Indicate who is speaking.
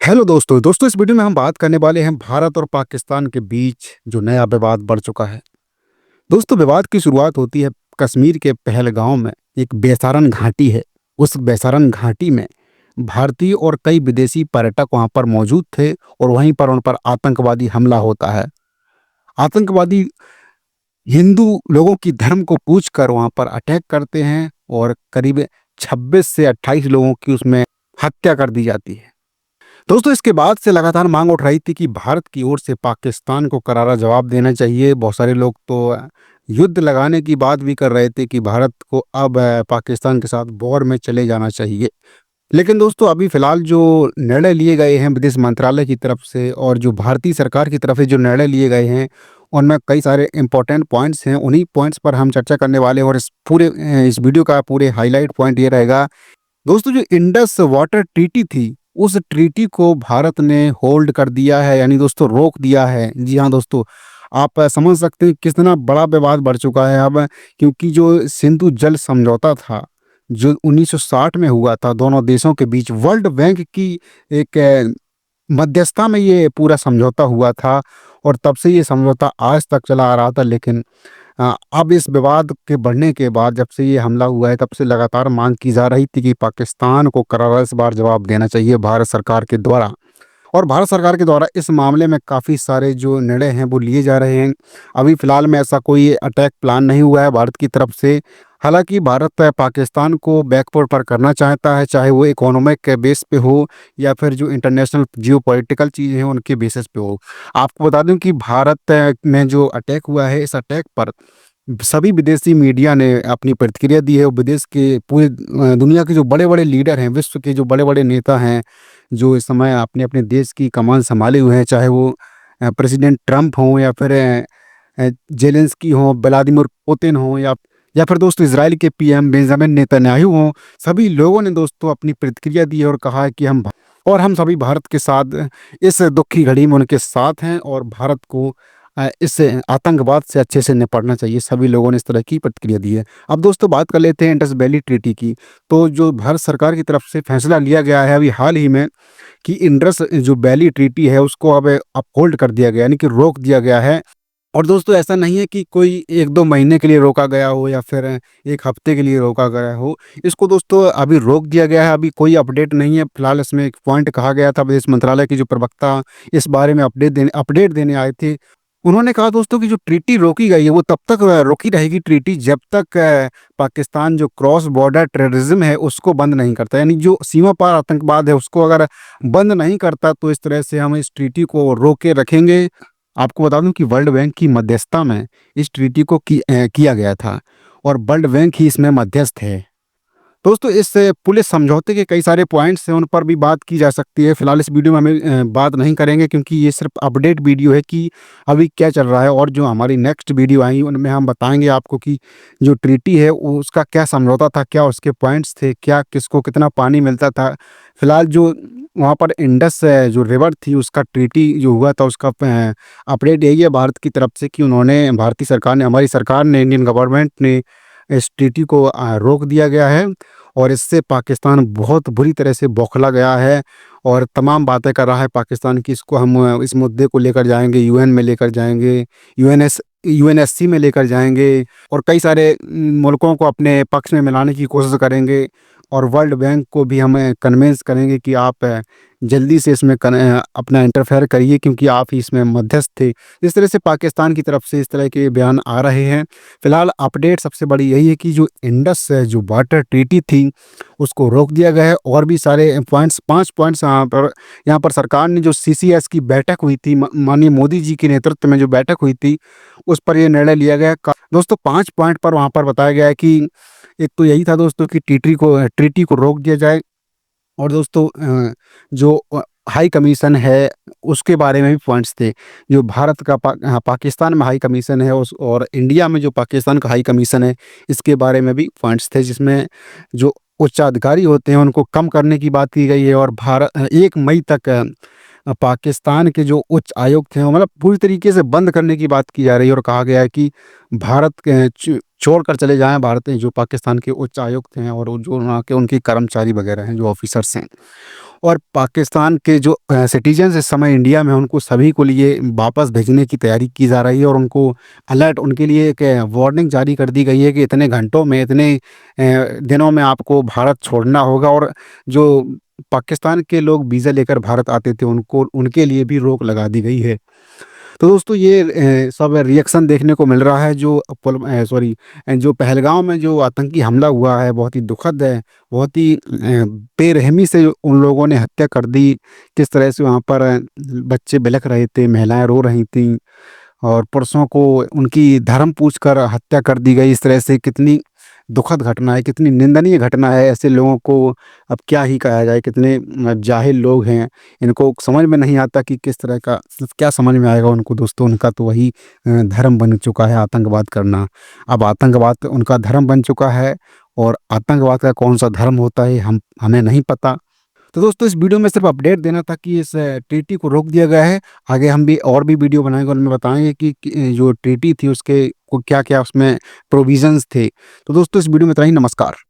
Speaker 1: Hello दोस्तों इस video में हम बात करने वाले हैं भारत और पाकिस्तान के बीच जो नया विवाद बढ़ चुका है। दोस्तों विवाद की शुरुआत होती है कश्मीर के पहलगांव में। एक बेसारन घाटी है। उस बेसारन घाटी में भारतीय और कई विदेशी पर्यटक वहां पर मौजूद थे और वहीं पर उन पर आतंकवादी हमला होता है। आतंकवादी हिंदू लोगों की धर्म को पूछकर वहां पर अटैक करते हैं और करीब 26 से 28 लोगों की उसमें हत्या कर दी जाती है। दोस्तों इसके बाद से लगातार मांग उठ रही थी कि भारत की ओर से पाकिस्तान को करारा जवाब देना चाहिए। बहुत सारे लोग तो युद्ध लगाने की बात भी कर रहे थे कि भारत को अब पाकिस्तान के साथ वॉर में चले जाना चाहिए। लेकिन दोस्तों अभी फ़िलहाल जो निर्णय लिए गए हैं विदेश मंत्रालय की तरफ से और जो भारतीय सरकार की तरफ से जो निर्णय लिए गए हैं, उनमें कई सारे इम्पोर्टेंट पॉइंट्स हैं। उन्हीं पॉइंट्स पर हम चर्चा करने वाले हैं और इस वीडियो का पूरे हाइलाइट पॉइंट ये रहेगा। दोस्तों जो इंडस वाटर ट्रीटी थी, उस ट्रीटी को भारत ने होल्ड कर दिया है, यानी दोस्तों रोक दिया है। जी हाँ दोस्तों, आप समझ सकते हैं कितना बड़ा विवाद बढ़ चुका है अब। क्योंकि जो सिंधु जल समझौता था, जो 1960 में हुआ था दोनों देशों के बीच, वर्ल्ड बैंक की एक मध्यस्थता में ये पूरा समझौता हुआ था और तब से ये समझौता आज तक चला आ रहा था। लेकिन अब इस विवाद के बढ़ने के बाद जब से ये हमला हुआ है, तब से लगातार मांग की जा रही थी कि पाकिस्तान को करारा इस बार जवाब देना चाहिए भारत सरकार के द्वारा। और भारत सरकार के द्वारा इस मामले में काफ़ी सारे जो निर्णय हैं वो लिए जा रहे हैं। अभी फ़िलहाल में ऐसा कोई अटैक प्लान नहीं हुआ है भारत की तरफ से। हालांकि भारत पाकिस्तान को बैकफुट पर करना चाहता है, चाहे वो इकोनॉमिक बेस पे हो या फिर जो इंटरनेशनल जियोपॉलिटिकल चीज़ें हैं उनके बेसिस पे हो। आपको बता दूं कि भारत में जो अटैक हुआ है, इस अटैक पर सभी विदेशी मीडिया ने अपनी प्रतिक्रिया दी है। और विदेश के पूरे दुनिया के जो बड़े-बड़े लीडर हैं, विश्व के जो बड़े-बड़े नेता हैं, जो इस समय अपने-अपने देश की कमान सँभाले हुए हैं, चाहे वो प्रेसिडेंट ट्रंप हों या फिर ज़ेलेंस्की हों, व्लादिमीर पुतिन हों या फिर दोस्तों इज़राइल के पीएम बेंजामिन नेतन्याहू हों, सभी लोगों ने दोस्तों अपनी प्रतिक्रिया दी है और कहा है कि हम सभी भारत के साथ इस दुःख की घड़ी में उनके साथ हैं और भारत को इस आतंकवाद से अच्छे से निपटना चाहिए। सभी लोगों ने इस तरह की प्रतिक्रिया दी है। अब दोस्तों बात कर लेते हैं इंडस वैली ट्रीटी की। तो जो भारत सरकार की तरफ से फैसला लिया गया है अभी हाल ही में कि इंडस जो वैली ट्रीटी है उसको अब अपहोल्ड कर दिया गया, यानी कि रोक दिया गया है। और दोस्तों ऐसा नहीं है कि कोई 1-2 महीने के लिए रोका गया हो या फिर 1 हफ्ते के लिए रोका गया हो। इसको दोस्तों अभी रोक दिया गया है, अभी कोई अपडेट नहीं है। फिलहाल इसमें एक पॉइंट कहा गया था, विदेश मंत्रालय के जो प्रवक्ता इस बारे में अपडेट देने आए थे। उन्होंने कहा दोस्तों कि जो ट्रीटी रोकी गई है वो तब तक रोकी रहेगी ट्रीटी जब तक पाकिस्तान जो क्रॉस बॉर्डर टेररिज्म है उसको बंद नहीं करता, यानी जो सीमा पार आतंकवाद है उसको अगर बंद नहीं करता तो इस तरह से हम इस ट्रीटी को रोक के रखेंगे। आपको बता दूं कि वर्ल्ड बैंक की मध्यस्थता में इस ट्रीटी को किया गया था और वर्ल्ड बैंक ही इसमें मध्यस्थ है। दोस्तों इस पुलिस समझौते के कई सारे पॉइंट्स हैं, उन पर भी बात की जा सकती है। फिलहाल इस वीडियो में हमें बात नहीं करेंगे क्योंकि ये सिर्फ अपडेट वीडियो है कि अभी क्या चल रहा है। और जो हमारी नेक्स्ट वीडियो आएंगी उनमें हम बताएंगे आपको कि जो ट्रीटी है वो उसका क्या समझौता था, क्या उसके पॉइंट्स थे, क्या किसको कितना पानी मिलता था। फिलहाल जो वहाँ पर इंडस जो रिवर थी उसका ट्रीटी जो हुआ था उसका अपडेट यही है भारत की तरफ से कि उन्होंने भारतीय सरकार ने, हमारी सरकार ने, इंडियन गवर्नमेंट ने इस ट्रीटी को रोक दिया गया है। और इससे पाकिस्तान बहुत बुरी तरह से बौखला गया है और तमाम बातें कर रहा है पाकिस्तान की इसको हम इस मुद्दे को लेकर जाएंगे, यूएन में लेकर जाएंगे, यूएनएससी में लेकर जाएंगे और कई सारे मुल्कों को अपने पक्ष में मिलाने की कोशिश करेंगे। और वर्ल्ड बैंक को भी हम कन्विंस करेंगे कि आप जल्दी से इसमें अपना इंटरफेयर करिए क्योंकि आप ही इसमें मध्यस्थ थे। इस तरह से पाकिस्तान की तरफ से इस तरह के बयान आ रहे हैं। फिलहाल अपडेट सबसे बड़ी यही है कि जो इंडस जो वाटर ट्रीटी थी उसको रोक दिया गया है। और भी सारे पॉइंट्स, 5 पॉइंट्स यहाँ पर सरकार ने जो सीसीएस की बैठक हुई थी, माननीय मोदी जी के नेतृत्व में जो बैठक हुई थी उस पर यह निर्णय लिया गया। दोस्तों 5 पॉइंट पर वहाँ पर बताया गया है कि एक तो यही था दोस्तों कि ट्रीटी को रोक दिया जाए। और दोस्तों जो हाई कमीशन है उसके बारे में भी पॉइंट्स थे। जो भारत का पाकिस्तान में हाई कमीशन है उस और इंडिया में जो पाकिस्तान का हाई कमीशन है इसके बारे में भी पॉइंट्स थे, जिसमें जो उच्चाधिकारी होते हैं उनको कम करने की बात की गई है। और 1 मई तक पाकिस्तान के जो उच्च आयुक्त हैं वो मतलब पूरी तरीके से बंद करने की बात की जा रही है। और कहा गया है कि भारत छोड़कर चले जाएं भारत में जो पाकिस्तान के उच्च आयुक्त हैं और जो वहाँ के उनके कर्मचारी वगैरह हैं, जो ऑफिसर्स हैं। और पाकिस्तान के जो सिटीजन्स इस समय इंडिया में हैं, उनको सभी को लिए वापस भेजने की तैयारी की जा रही है और उनको अलर्ट उनके लिए एक वार्निंग जारी कर दी गई है कि इतने घंटों में, इतने दिनों में आपको भारत छोड़ना होगा। और जो पाकिस्तान के लोग वीज़ा लेकर भारत आते थे, उनको उनके लिए भी रोक लगा दी गई है। तो दोस्तों ये सब रिएक्शन देखने को मिल रहा है जो जो पहलगाँव में जो आतंकी हमला हुआ है, बहुत ही दुखद है, बहुत ही बेरहमी से उन लोगों ने हत्या कर दी। किस तरह से वहाँ पर बच्चे बिलख रहे थे, महिलाएँ रो रही थीं और पुरुषों को उनकी धर्म पूछकर हत्या कर दी गई। इस तरह से कितनी दुखद घटना है, कितनी निंदनीय घटना है। ऐसे लोगों को अब क्या ही कहा जाए, कितने जाहिल लोग हैं। इनको समझ में नहीं आता कि किस तरह का क्या समझ में आएगा उनको दोस्तों। उनका तो वही धर्म बन चुका है आतंकवाद करना। अब आतंकवाद उनका धर्म बन चुका है और आतंकवाद का कौन-सा धर्म होता है हमें नहीं पता। तो दोस्तों इस वीडियो में सिर्फ अपडेट देना था कि इस ट्रीटी को रोक दिया गया है। आगे हम भी और भी वीडियो बनाएँगे और उनमें बताएँगे कि जो ट्रीटी थी उसके को क्या-क्या उसमें प्रोविज़न्स थे। तो दोस्तों इस वीडियो में इतना ही। नमस्कार।